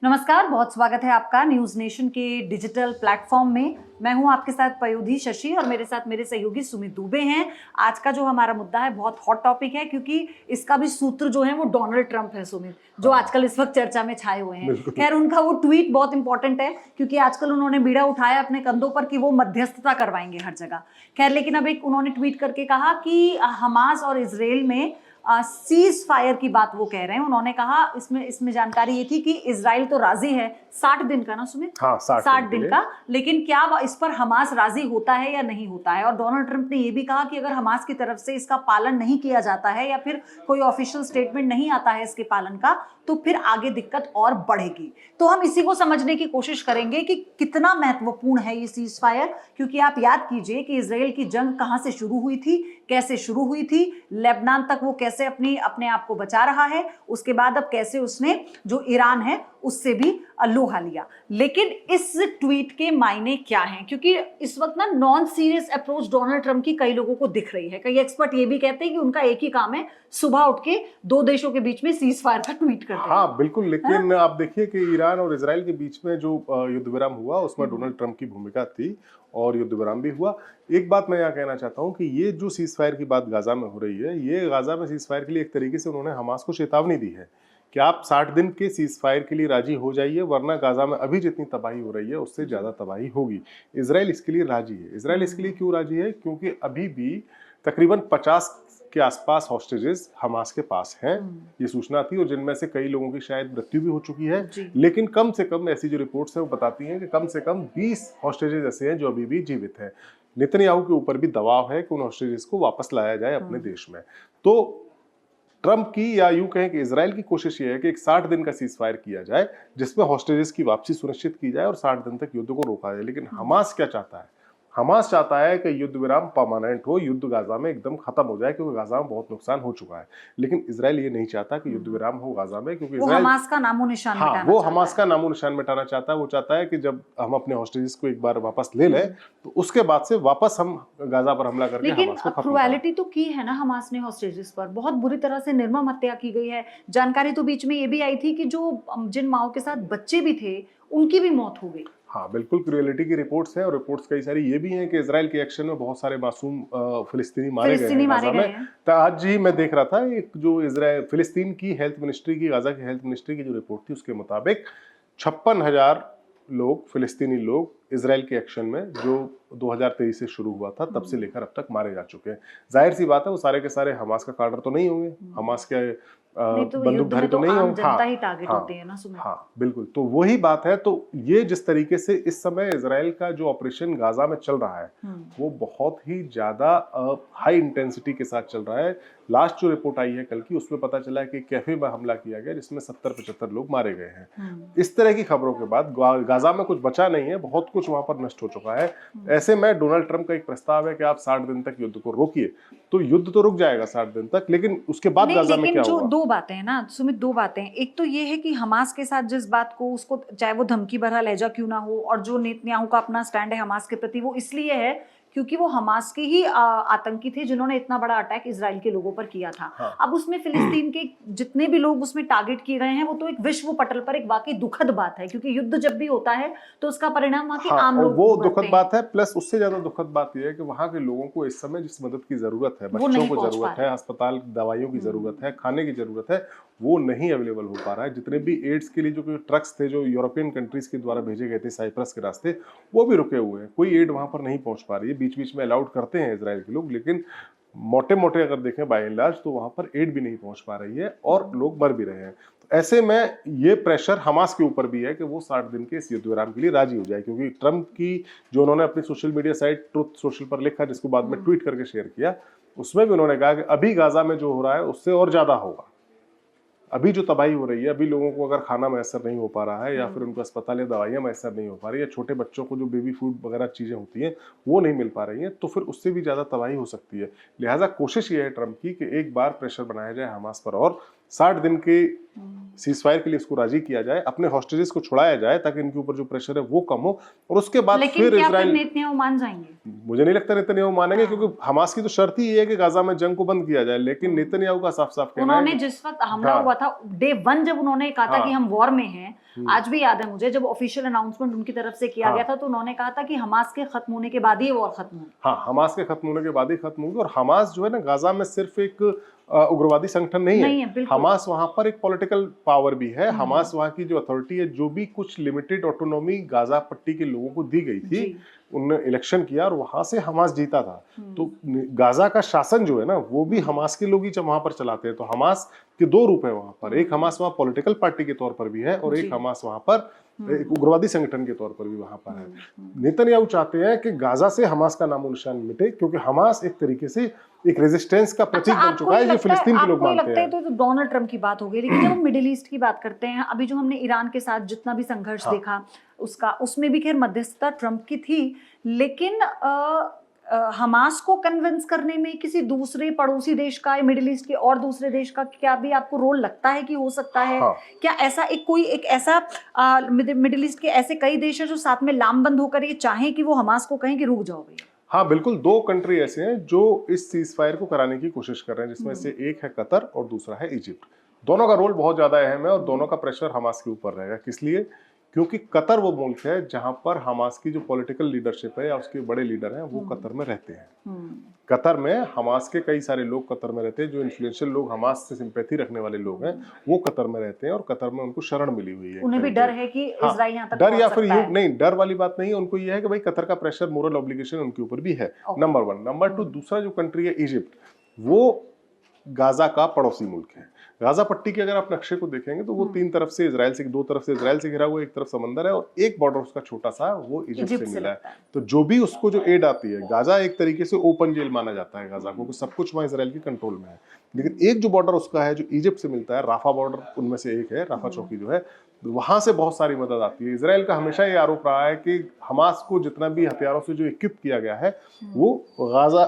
नमस्कार, बहुत स्वागत है आपका न्यूज नेशन के डिजिटल प्लेटफॉर्म में। मैं हूं आपके साथ पयोधी शशि और मेरे साथ मेरे सहयोगी सुमित दुबे हैं। आज का जो हमारा मुद्दा है बहुत हॉट टॉपिक है, क्योंकि इसका भी सूत्र जो है वो डोनाल्ड ट्रंप है सुमित, जो आजकल इस वक्त चर्चा में छाए हुए हैं। खैर, उनका वो ट्वीट बहुत इंपॉर्टेंट है, क्योंकि आजकल उन्होंने बीड़ा उठाया अपने कंधों पर कि वो मध्यस्थता करवाएंगे हर जगह। खैर, लेकिन अब एक उन्होंने ट्वीट करके कहा कि हमास और इजराइल में सीज फायर की बात वो कह रहे हैं। उन्होंने कहा इसमें जानकारी ये थी कि इजराइल तो राजी है 60 दिन का ना सुमित, हाँ 60 दिन का, लेकिन क्या इस पर हमास राजी होता है या नहीं होता है। और डोनाल्ड ट्रंप ने ये भी कहा कि अगर हमास की तरफ से इसका पालन नहीं किया जाता है या फिर कोई ऑफिशियल स्टेटमेंट नहीं आता है इसके पालन का, तो फिर आगे दिक्कत और बढ़ेगी। तो हम इसी को समझने की कोशिश करेंगे कि कितना महत्वपूर्ण है ये सीज फायर, क्योंकि आप याद कीजिए कि इजराइल की जंग कहां से शुरू हुई थी, कैसे शुरू हुई थी, लेबनान तक वो कैसे अपने आप को बचा रहा है, उसके बाद अब कैसे उसने जो ईरान है उससे भी लोहा लिया। लेकिन इस ट्वीट के मायने क्या हैं, क्योंकि इस वक्त ना non serious approach Donald Trump की कई लोगों को दिख रही है। कई एक्सपर्ट ये भी कहते हैं कि उनका एक ही काम है, सुबह उठ के दो देशों के बीच में सीज फायर का ट्वीट करते हैं। हाँ बिल्कुल, लेकिन आप देखिए कि ईरान और इजराइल के बीच में जो युद्ध विराम हुआ उसमें डोनाल्ड ट्रंप की भूमिका थी और युद्ध विराम भी हुआ। एक बात मैं यहाँ कहना चाहता हूँ कि ये जो सीज फायर की बात गाजा में हो रही है, ये गाजा में सीज फायर के लिए एक तरीके से उन्होंने हमास को चेतावनी दी है कि आप 60 दिन के सीज फायर के लिए राजी हो जाइए, वरना गाजा में अभी जितनी तबाही हो रही है उससे ज्यादा तबाही होगी। इजराइल इसके लिए राजी है। इजराइल इसके लिए क्यों राजी है? क्योंकि अभी भी तकरीबन 50 के आसपास हॉस्टेजेस हमास के पास हैं, ये सूचना थी, और जिनमें से कई लोगों की शायद मृत्यु भी हो चुकी है। लेकिन कम से कम ऐसी जो रिपोर्ट्स हैं वो बताती हैं कि कम से कम 20 हॉस्टेजेस ऐसे हैं जो अभी भी जीवित हैं। नेतन्याहू के ऊपर भी दबाव है कि उन हॉस्टेजेस को वापस लाया जाए अपने देश में। तो ट्रंप की, या यूं कहें कि इजराइल की कोशिश ये है कि एक 60 दिन का सीज फायर किया जाए जिसमें हॉस्टेजेस की वापसी सुनिश्चित की जाए और 60 दिन तक युद्ध को रोका जाए। लेकिन हमास क्या चाहता है? हमास चाहता है कि युद्ध विराम परमानेंट हो, युद्ध गाजा में एकदम खत्म हो जाए, क्योंकि गाजा में बहुत नुकसान हो चुका है। लेकिन इजराइल ये नहीं चाहता कि युद्ध विराम हो गाजा में, क्योंकि वो हमास का नामो निशान मिटाना वो हमास का नामो निशान मिटाना चाहता है। वो चाहता है कि जब हम अपने हॉस्टेजेस को एक बार वापस ले लें तो उसके बाद से वापस हम गाजा पर हमला करके हमास को खत्म करें। क्रूएलिटी तो की है ना हमास ने हॉस्टेजेस पर, बहुत बुरी तरह से निर्मम हत्या की गई है। जानकारी तो बीच में ये भी आई थी कि जिन माओ के साथ बच्चे भी थे उनकी भी मौत हो गई। हाँ बिल्कुल, क्रूएलिटी की रिपोर्ट्स हैं, और रिपोर्ट्स कई सारी ये भी हैं कि इजराइल के एक्शन में बहुत सारे मासूम फिलिस्तीनी मारे गए हैं गाजा में। तो आज ही मैं देख रहा था एक जो इजराइल फिलिस्तीन की हेल्थ मिनिस्ट्री की, गाजा की हेल्थ मिनिस्ट्री की जो रिपोर्ट थी उसके मुताबिक 56,000 लोग, फिलिस्तीनी लोग इजराइल के एक्शन में जो 2023 से शुरू हुआ था तब से लेकर अब तक मारे जा चुके हैं। जाहिर सी बात है वो सारे के सारे हमास का कार्डर तो नहीं होंगे, हमास के बंदूकधारी तो नहीं होंगे। जनता ही टारगेट होती है ना। हाँ बिल्कुल, तो वही बात है। तो ये जिस तरीके से इस समय इजराइल का जो ऑपरेशन गाजा में चल रहा है वो बहुत ही ज्यादा हाई इंटेंसिटी के साथ चल रहा है। लास्ट जो रिपोर्ट आई है कल की, उसमें पता चला है कि कैफे में हमला किया गया जिसमें 70-75 लोग मारे गए हैं। इस तरह की खबरों के बाद गाजा में कुछ बचा नहीं है, बहुत कुछ वहां पर नष्ट हो चुका है। ऐसे में डोनाल्ड ट्रंप का एक प्रस्ताव है कि आप 60 दिन तक युद्ध को रोकिए, तो युद्ध तो रुक जाएगा 60 दिन तक, लेकिन उसके बाद गाजा में क्या होगा? दो बातें हैं ना सुमित, दो बातें। एक तो ये है कि हमास के साथ जिस बात को, उसको चाहे वो धमकी भरा लहजा क्यों ना हो, और जो नेतन्याहू का अपना स्टैंड है हमास के प्रति, वो इसलिए है क्योंकि वो हमास के ही आतंकी थे जिन्होंने इतना बड़ा अटैक इजराइल के लोगों पर किया था। हाँ। अब उसमें फिलिस्तीन के जितने भी लोग उसमें टारगेट किए गए हैं वो तो एक विश्व पटल पर एक वाकई दुखद बात है, क्योंकि युद्ध जब भी होता है तो उसका परिणाम वहां के आम लोग वो दुखद बात है। प्लस उससे ज्यादा दुखद बात यह है कि वहां के लोगों को इस समय जिस मदद की जरूरत है, बच्चों को जरूरत है, अस्पताल दवाइयों की जरूरत है, खाने की जरूरत है, वो नहीं अवेलेबल हो पा रहा है। जितने भी एड्स के लिए जो ट्रक्स थे जो यूरोपियन कंट्रीज के द्वारा भेजे गए थे साइप्रस के रास्ते, वो भी रुके हुए हैं। कोई एड वहां पर नहीं पहुंच पा रही है। बीच बीच में अलाउड करते हैं इजराइल के लोग, लेकिन मोटे मोटे अगर देखें बाय एंड लार्ज तो वहां पर एड भी नहीं पहुंच पा रही है और लोग मर भी रहे हैं। तो ऐसे में ये प्रेशर हमास के ऊपर भी है कि वो 60 दिन के इस युद्ध विराम के लिए राजी हो जाए, क्योंकि ट्रंप की जो उन्होंने अपनी social media site truth social पर लिखा, जिसको बाद में ट्वीट करके शेयर किया, उसमें भी उन्होंने कहा कि अभी गाजा में जो हो रहा है उससे और ज्यादा होगा। अभी जो तबाही हो रही है, अभी लोगों को अगर खाना मैसर नहीं हो पा रहा है, या फिर उनको अस्पताल या दवाइयाँ मैसर नहीं हो पा रही है, या छोटे बच्चों को जो बेबी फूड वगैरह चीज़ें होती हैं वो नहीं मिल पा रही हैं, तो फिर उससे भी ज़्यादा तबाही हो सकती है। लिहाजा कोशिश ये है ट्रंप की कि एक बार प्रेशर बनाया जाए हमास पर और 60 दिन के सीजफायर के लिए इसको राजी किया जाए, अपने हॉस्टेजेस को छुड़ाया जाए ताकि इनके ऊपर जो प्रेशर है वो कम हो, और उसके बाद लेकिन फिर क्या इजराइल, नेतन्याहू मान जाएंगे? मुझे नहीं लगता नेतन्याहू मानेंगे, क्योंकि हमास की तो शर्त ही ये है कि गाजा में जंग को बंद किया जाए। लेकिन नेतन्याहू का साफ साफ कहना है, उन्होंने जिस वक्त हमला हुआ था डे 1 जब उन्होंने कहा था कि हम वॉर में हैं, आज भी याद है मुझे जब ऑफिशियल अनाउंसमेंट उनकी तरफ से किया गया था तो उन्होंने कहा था कि हमास के खत्म होने के बाद ही वॉर खत्म होगी। हाँ, हमास के खत्म होने के बाद ही खत्म होगी। और हमास जो है ना, गाजा में सिर्फ एक उग्रवादी संगठन नहीं है, हमास वहां पर एक पॉलिटिकल पावर भी है। हमास वहां की जो अथॉरिटी है, जो भी कुछ लिमिटेड ऑटोनॉमी गाजा पट्टी के लोगों को दी गई थी, उन्होंने इलेक्शन किया और वहां से हमास जीता था। तो गाजा का शासन जो है ना, वो भी हमास के लोग ही वहां पर चलाते हैं। तो हमास के दो रूप है वहां पर, एक हमास वहां पॉलिटिकल पार्टी के तौर पर भी है और एक हमास वहां पर एक उग्रवादी संगठन के तौर पर भी वहां पर है। नेतन्याहू चाहते हैं कि गाजा से हमास का नामो निशान मिटे, क्योंकि हमास एक तरीके से एक रेजिस्टेंस का प्रतीक बन चुका है, जो फिलिस्तीन के लोग मानते हैं। तो डोनाल्ड ट्रंप की बात हो गई, लेकिन जब हम मिडिल ईस्ट की बात करते हैं, अभी जो हमने ईरान के साथ जितना भी संघर्ष देखा उसमें भी खैर मध्यस्थता ट्रंप की थी, लेकिन हमास को कन्विंस करने में किसी दूसरे पड़ोसी देश का या मिडिल ईस्ट के और दूसरे देश का क्या भी आपको रोल लगता है कि हो सकता है? क्या ऐसा एक ऐसा मिडिल ईस्ट के ऐसे कई देश हैं जो साथ में लामबंद होकर ये चाहें कि वो हमास को कहें कि रुक जाओ भैया? हाँ बिल्कुल, दो कंट्री ऐसे हैं जो इस सीज फायर को कराने की कोशिश कर रहे हैं, जिसमें से एक है कतर और दूसरा है इजिप्ट। दोनों का रोल बहुत ज्यादा अहम है और दोनों का प्रेशर हमास के ऊपर रहेगा। किस लिए? क्योंकि कतर वो मुल्क है जहां पर हमास की जो पॉलिटिकल लीडरशिप है या उसके बड़े लीडर हैं वो कतर में रहते हैं। कतर में हमास के कई सारे लोग कतर में रहते हैं, जो इन्फ्लुएंशियल लोग हमास से सिंपैथी रखने वाले लोग हैं वो कतर में रहते हैं और कतर में उनको शरण मिली हुई है। उन्हें भी डर है कि इजराइल यहां तक डर या फिर युद्ध नहीं, डर वाली बात नहीं है, उनको ये है कि भाई कतर का प्रेशर, मोरल ऑब्लिगेशन उनके ऊपर भी है। नंबर 1। नंबर 2, दूसरा जो कंट्री है इजिप्ट, वो गाजा का पड़ोसी मुल्क है। गाजा पट्टी के अगर आप नक्शे को देखेंगे तो वो तीन तरफ से इजराइल से, दो तरफ से इजराइल से घिरा हुआ है, एक तरफ समंदर है और एक बॉर्डर उसका छोटा सा वो इजिप्ट से मिला है। तो जो भी उसको जो एड आती है, गाजा एक तरीके से ओपन जेल माना जाता है गाजा को, सब कुछ वहाँ इजराइल के कंट्रोल में है। लेकिन एक जो बॉर्डर उसका है जो इजिप्ट से मिलता है, राफा बॉर्डर उनमें से एक है, राफा चौकी जो है, वहां से बहुत सारी मदद आती है। इजराइल का हमेशा ये आरोप रहा है कि हमास को जितना भी हथियारों से जो इक्विप किया गया है वो गाजा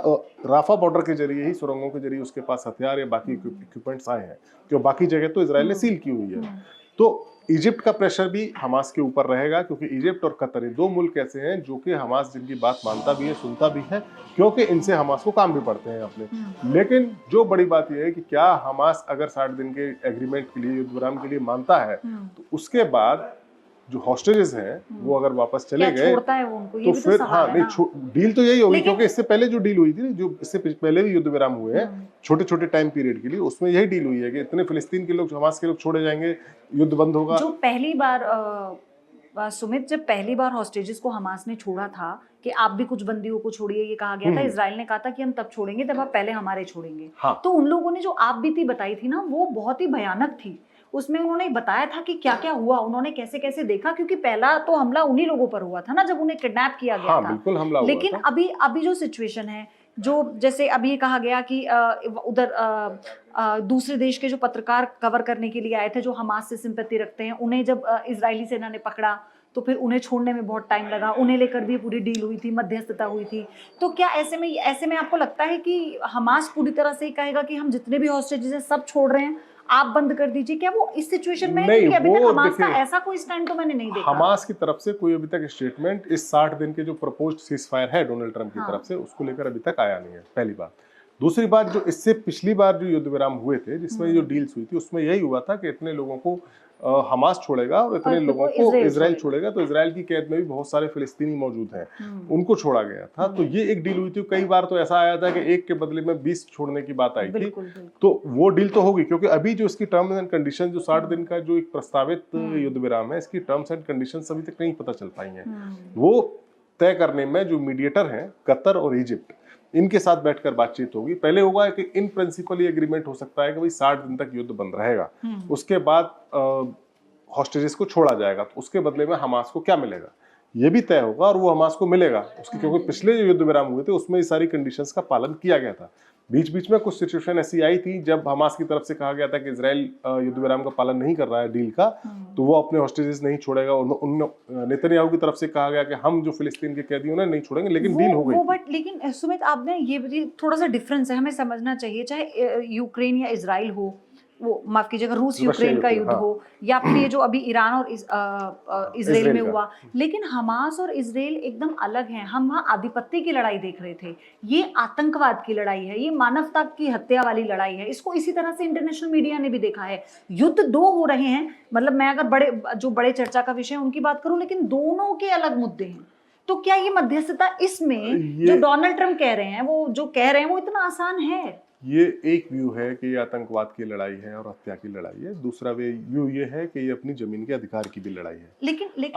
राफा बॉर्डर के जरिए ही, सुरंगों के जरिए उसके पास हथियार या बाकी इक्विपमेंट्स आए हैं, जो बाकी जगह तो इजराइल ने सील की हुई है। तो इजिप्ट का प्रेशर भी हमास के ऊपर रहेगा, क्योंकि इजिप्ट और कतर ये दो मुल्क ऐसे हैं जो कि हमास जिनकी बात मानता भी है, सुनता भी है, क्योंकि इनसे हमास को काम भी पड़ते हैं अपने। लेकिन जो बड़ी बात यह है कि क्या हमास अगर 60 दिन के एग्रीमेंट के लिए, युद्ध विराम के लिए मानता है, तो उसके बाद जो हॉस्टेजेस हैं वो अगर वापस चले गए तो फिर नहीं, डील तो यही होगी, क्योंकि इससे पहले जो डील हुई थी, जो इससे पहले भी युद्ध विराम हुए हैं छोटे छोटे टाइम पीरियड के लिए, उसमें यही डील हुई है कि इतने फिलिस्तीन के लोग, हमास के लोग छोड़े जाएंगे, युद्ध बंद होगा। जो पहली बार सुमित, जब पहली बार हॉस्टेजेस को हमास ने छोड़ा था कि आप भी कुछ बंदियों को छोड़िए, ये कहा गया था, इजराइल ने कहा था कि हम तब छोड़ेंगे जब आप पहले हमारे छोड़ेंगे। तो उन लोगों ने जो आप बीती बताई थी ना, वो बहुत ही भयानक थी। उसमें उन्होंने बताया था कि क्या क्या हुआ, उन्होंने कैसे कैसे देखा, क्योंकि पहला तो हमला उन्हीं लोगों पर हुआ था ना जब उन्हें किडनैप किया गया था। बिल्कुल हमला हुआ लेकिन था। अभी जो सिचुएशन है, जो जैसे अभी ये कहा गया कि उधर दूसरे देश के जो पत्रकार कवर करने के लिए आए थे जो हमास से सिंपैथी रखते हैं, उन्हें जब इजरायली सेना ने पकड़ा तो फिर उन्हें छोड़ने में बहुत टाइम लगा, उन्हें लेकर भी पूरी डील हुई थी, मध्यस्थता हुई थी। तो क्या ऐसे में आपको लगता है कि हमास पूरी तरह से ही कहेगा कि हम जितने भी हॉस्टेजेस हैं सब छोड़ रहे हैं, आप बंद कर दीजिए? क्या वो इस सिचुएशन में है? अभी तक हमास का ऐसा कोई स्टैंड तो मैंने नहीं देखा। हमास की तरफ से कोई अभी तक स्टेटमेंट इस 60 दिन के जो प्रपोज्ड सीजफायर है डोनाल्ड ट्रंप की तरफ से, उसको लेकर अभी तक आया नहीं है, पहली बात। दूसरी बात, जो इससे पिछली बार जो युद्ध विराम हुए थे, जिसमें जो डील्स हुई थी, उसमें यही हुआ था कि इतने लोगों को हमास छोड़ेगा और इतने लोगों को इजराइल छोड़ेगा। तो इजराइल की कैद में भी बहुत सारे फिलिस्तीनी मौजूद हैं, उनको छोड़ा गया था। तो ये एक डील हुई थी। कई बार तो ऐसा आया था कि एक के बदले में 20 छोड़ने की बात आई थी। तो वो डील तो होगी, क्योंकि अभी जो इसकी टर्म्स एंड कंडीशन, जो 60 दिन का जो एक प्रस्तावित युद्ध विराम है, इसकी टर्म्स एंड कंडीशन अभी तक नहीं पता चल पाई है। वो तय करने में जो मीडिएटर हैं कतर और इजिप्ट, इनके साथ बैठकर बातचीत होगी। पहले होगा कि इन प्रिंसिपल ये एग्रीमेंट हो सकता है कि भाई 60 दिन तक युद्ध बंद रहेगा, उसके बाद हॉस्टेजेस को छोड़ा जाएगा, तो उसके बदले में हमास को क्या मिलेगा ये भी तय होगा, और वो हमास को मिलेगा उसकी, क्योंकि पिछले जो युद्ध विराम हुए थे उसमें ये सारी कंडीशंस का पालन किया गया था। बीच बीच में कुछ सिचुएशन ऐसी आई थी जब हमास की तरफ से कहा गया था कि इजराइल युद्ध विराम का पालन नहीं कर रहा है डील का, तो वो अपने हॉस्टेजेस नहीं छोड़ेगा। और नेतन्याहू की तरफ से कहा गया कि हम जो फिलिस्तीन के कैदी उन्हें नहीं छोड़ेंगे, लेकिन डील हो गई। बट लेकिन सुमित, आपने ये थोड़ा सा डिफरेंस है, हमें समझना चाहिए। चाहे यूक्रेन या इजराइल हो, वो माफ कीजिएगा रूस रशिया यूक्रेन का यूक्रेन, युद्ध हाँ। हो, या फिर ये जो अभी ईरान और इजराइल में का। हुआ, लेकिन हमास और इजराइल एकदम अलग हैं। हम वहाँ आधिपत्य की लड़ाई देख रहे थे, ये आतंकवाद की लड़ाई है, ये मानवता की हत्या वाली लड़ाई है। इसको इसी तरह से इंटरनेशनल मीडिया ने भी देखा है। युद्ध दो हो रहे हैं, मतलब मैं अगर बड़े चर्चा का विषय उनकी बात करूं, लेकिन दोनों के अलग मुद्दे हैं। तो क्या ये मध्यस्थता इसमें जो डोनाल्ड ट्रम्प कह रहे हैं, वो जो कह रहे हैं वो इतना आसान है? ये एक व्यू है कि ये आतंकवाद की लड़ाई है और हत्या की लड़ाई है। दूसरा व्यू ये है कि ये अपनी जमीन के अधिकार की भी लड़ाई है। लेकिन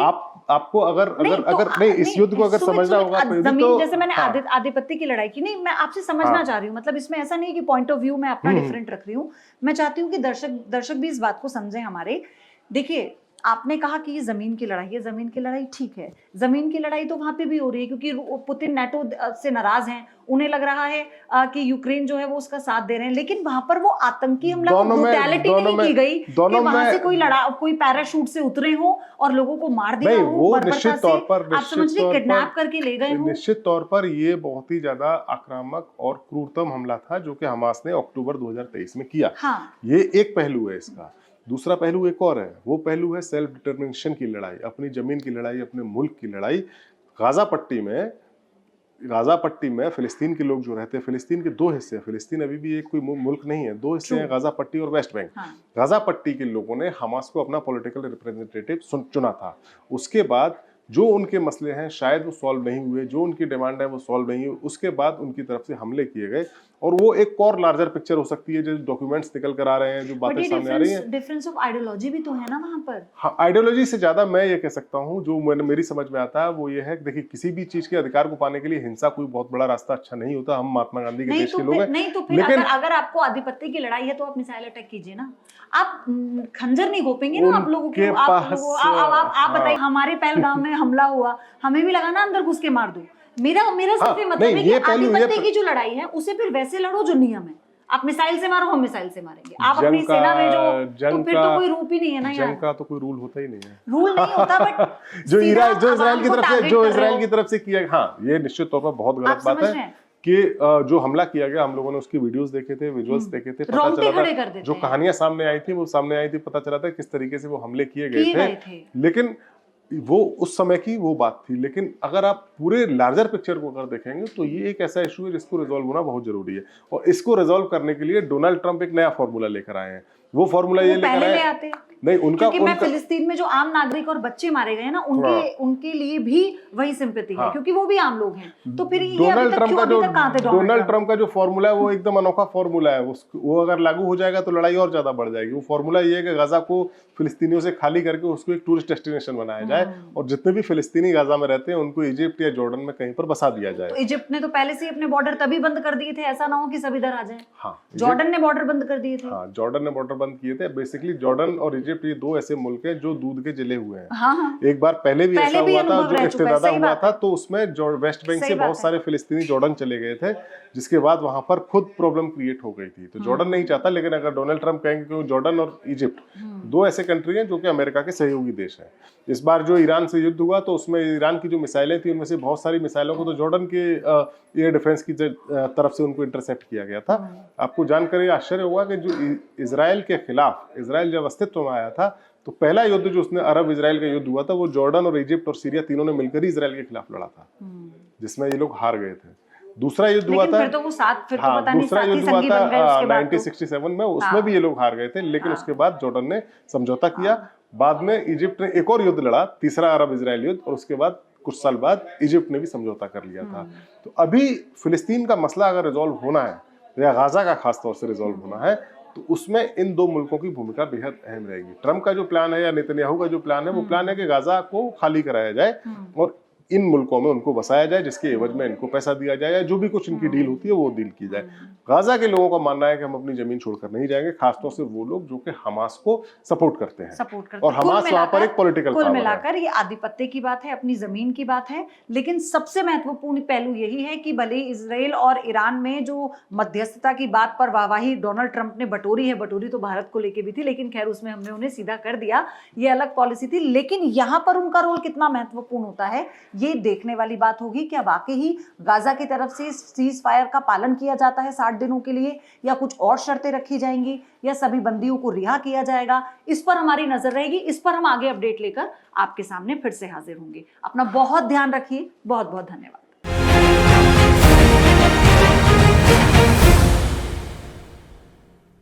आपको अगर इस युद्ध को अगर समझना होगा तो जमीन, जैसे मैंने आधिपत्य की लड़ाई की, नहीं मैं आपसे समझना चाह रही हूँ, मतलब इसमें ऐसा नहीं कि पॉइंट ऑफ व्यू मैं अपना डिफरेंट रख रही हूँ। मैं चाहती हूँ कि दर्शक भी इस बात को समझें हमारे। देखिए, आपने कहा कि ये जमीन की लड़ाई है, जमीन की लड़ाई ठीक है, जमीन की लड़ाई तो वहां पे भी हो रही है, क्योंकि पुतिन नाटो से नाराज हैं, उन्हें लग रहा है कि यूक्रेन जो है वो उसका साथ दे रहे हैं, लेकिन वहां पर वो आतंकी हमला ब्रूटैलिटी नहीं की गई कि वहां से कोई पैराशूट से उतरे हो और लोगों को मार दिया हो, निश्चित तौर पर आप समझिए किडनैप करके ले गए हो। निश्चित तौर पर ये बहुत ही ज्यादा आक्रामक और क्रूरतम हमला था जो कि हमास ने अक्टूबर 2023 में किया। हाँ। ये एक पहलू है इसका। दूसरा पहलू एक और है, वो पहलू है सेल्फ डिटर्मिनेशन की लड़ाई, अपनी जमीन की लड़ाई, अपने मुल्क की लड़ाई। गाजा पट्टी में फिलिस्तीन के लोग जो रहते हैं, फिलिस्तीन के दो हिस्से हैं, फिलिस्तीन अभी भी एक कोई मुल्क नहीं है, दो हिस्से हैं, गाजा पट्टी और वेस्ट बैंक। हाँ। गाजा पट्टी के लोगों ने हमास को अपना पॉलिटिकल रिप्रेजेंटेटिव चुना था। उसके बाद जो उनके मसले हैं शायद वो सॉल्व नहीं हुए, जो उनकी डिमांड है वो सॉल्व नहीं हुई, उसके बाद उनकी तरफ से हमले किए गए। और वो एक और लार्जर पिक्चर हो सकती है, जो डॉक्यूमेंट्स निकल कर आ रहे हैं, जो बातें सामने आ रही हैं। डिफरेंस ऑफ आइडियोलॉजी भी तो है ना वहां पर। हाँ, आइडियोलॉजी से ज्यादा मैं ये कह सकता हूँ, जो मेरी समझ में आता है वो ये है कि देखिए, किसी भी चीज के अधिकार को पाने के लिए हिंसा कोई बहुत बड़ा रास्ता अच्छा नहीं होता। हम महात्मा गांधी के देश के लोग हैं। नहीं तो फिर अगर आपको आधिपत्य की लड़ाई है तो आप मिसाइल अटैक कीजिए ना, आप खंजर नहीं घोपेंगे ना आप लोगों के पास। आप बताइए, हमारे पहलगाम में हमला हुआ, हमें भी लगा ना अंदर घुस के मार दो। मेरा सिर्फ मतलब है कि आधिपत्य की जो लड़ाई है उसे फिर वैसे लड़ो जो नियम है। आप मिसाइल से मारो, हम मिसाइल से मारेंगे। आप अपनी सेना में तो फिर तो कोई रूप ही नहीं है ना यार। जंग का तो कोई रूल होता ही नहीं है। रूल नहीं होता, बट जो इजराइल की तरफ से किया, हाँ, ये निश्चित तौर पर बहुत गलत बात है कि जो हमला किया गया, हम लोगों ने उसकी वीडियोस देखे थे, विजुअल्स देखे थे, पता चला था जो कहानियां सामने आई थी वो सामने आई थी, पता चला था किस तरीके से वो हमले किए गए थे। लेकिन वो उस समय की वो बात थी। लेकिन अगर आप पूरे लार्जर पिक्चर को अगर देखेंगे तो ये एक ऐसा इशू है जिसको रिजॉल्व होना बहुत जरूरी है। और इसको रिजॉल्व करने के लिए डोनाल्ड ट्रंप एक नया फॉर्मूला लेकर आए हैं। वो फॉर्मूला ये लेकर आए नहीं उनका, क्योंकि मैं फिलिस्तीन में जो आम नागरिक और बच्चे मारे गए ना, उनके लिए भी वही सिंपैथी है, क्योंकि वो भी आम लोग हैं। तो फिर डोनाल्ड ट्रंप का जो फॉर्मूला है वो एकदम अनोखा फॉर्मूला है। वो अगर लागू हो जाएगा तो लड़ाई और ज्यादा बढ़ जाएगी। वो फॉर्मूला ये है कि गाजा को फिलिस्तीनियों से खाली करके उसको एक टूरिस्ट डेस्टिनेशन बनाया जाए और जितने भी फिलिस्तीनी गाजा में रहते हैं उनको इजिप्ट या जॉर्डन में कहीं पर बसा दिया जाए। तो इजिप्ट ने तो पहले से अपने बॉर्डर तभी बंद कर दिए थे, ऐसा ना हो कि सब इधर आ जाए। हाँ, जॉर्डन ने बॉर्डर बंद कर दिए थे। हाँ, जॉर्डन ने बॉर्डर बंद किए थे। बेसिकली जॉर्डन और इजिप्ट ये दो ऐसे मुल्क हैं जो दूध के जले हुए हैं। हाँ। एक बार पहले भी ऐसा हुआ था, जो इफ्तिदादा हुआ था, तो उसमें वेस्ट बैंक से बहुत सारे फिलिस्तीनी जॉर्डन चले गए थे, जिसके बाद वहां पर खुद प्रॉब्लम क्रिएट हो गई थी। तो जॉर्डन नहीं चाहता, लेकिन अगर डोनाल्ड ट्रंप कहेंगे कि जॉर्डन और इजिप्ट दो ऐसे कंट्री हैं जो कि अमेरिका के सहयोगी देश हैं। इस बार जो ईरान से युद्ध हुआ तो उसमें ईरान की जो मिसाइलें थी उनमें से बहुत सारी मिसाइलों को तो जॉर्डन के एयर डिफेंस की तरफ से उनको इंटरसेप्ट किया गया था। आपको जानकर आश्चर्य होगा कि जो इजराइल के खिलाफ, इजराइल जब अस्तित्व में आया था तो पहला युद्ध जो उसने अरब इजराइल का युद्ध हुआ था, वो जॉर्डन और इजिप्ट और सीरिया तीनों ने मिलकर ही इजराइल के खिलाफ लड़ा था, जिसमें ये लोग हार गए थे। दूसरा युद्ध हुआ था, दूसरा युद्ध हुआ था 1967 में, उसमें भी ये लोग हार गए थे, लेकिन उसके बाद जॉर्डन ने समझौता किया। बाद में इजिप्ट ने एक और युद्ध लड़ा, तीसरा अरब इजराइल युद्ध, और उसके बाद कुछ साल बाद इजिप्ट ने भी समझौता कर लिया था। तो अभी फिलिस्तीन का मसला अगर रिजॉल्व होना है या गाजा का खासतौर से रिजॉल्व होना है तो उसमें इन दो मुल्कों की भूमिका बेहद अहम रहेगी। ट्रंप का जो प्लान है या नेतन्याहू का जो प्लान है, वो प्लान है कि गाजा को खाली कराया जाए और इन मुल्कों में उनको बसाया जाए, जिसके एवज में इनको पैसा दिया जाए या जो भी कुछ इनकी डील होती है वो डील की जाए। गाजा के लोगों का मानना है कि हम अपनी जमीन छोड़कर नहीं जाएंगे, खासतौर से वो लोग जो कि हमास को सपोर्ट करते हैं। और हमास वहां पर एक पॉलिटिकल कुल मिलाकर ये आधिपत्य की बात है, अपनी जमीन की बात है। लेकिन सबसे महत्वपूर्ण पहलू यही है कि भले इजराइल और ईरान में जो मध्यस्थता की बात पर वाहवाही डोनाल्ड ट्रंप ने बटोरी तो भारत को लेके भी थी, लेकिन खैर उसमें हमने उन्हें सीधा कर दिया, ये अलग पॉलिसी थी। लेकिन यहाँ पर उनका रोल कितना महत्वपूर्ण होता है, ये देखने वाली बात होगी। क्या वाकई ही गाजा की तरफ से सीज फायर का पालन किया जाता है 60 दिनों के लिए, या कुछ और शर्तें रखी जाएंगी, या सभी बंदियों को रिहा किया जाएगा, इस पर हमारी नजर रहेगी। इस पर हम आगे अपडेट लेकर आपके सामने फिर से हाजिर होंगे। अपना बहुत ध्यान रखिए। बहुत बहुत धन्यवाद।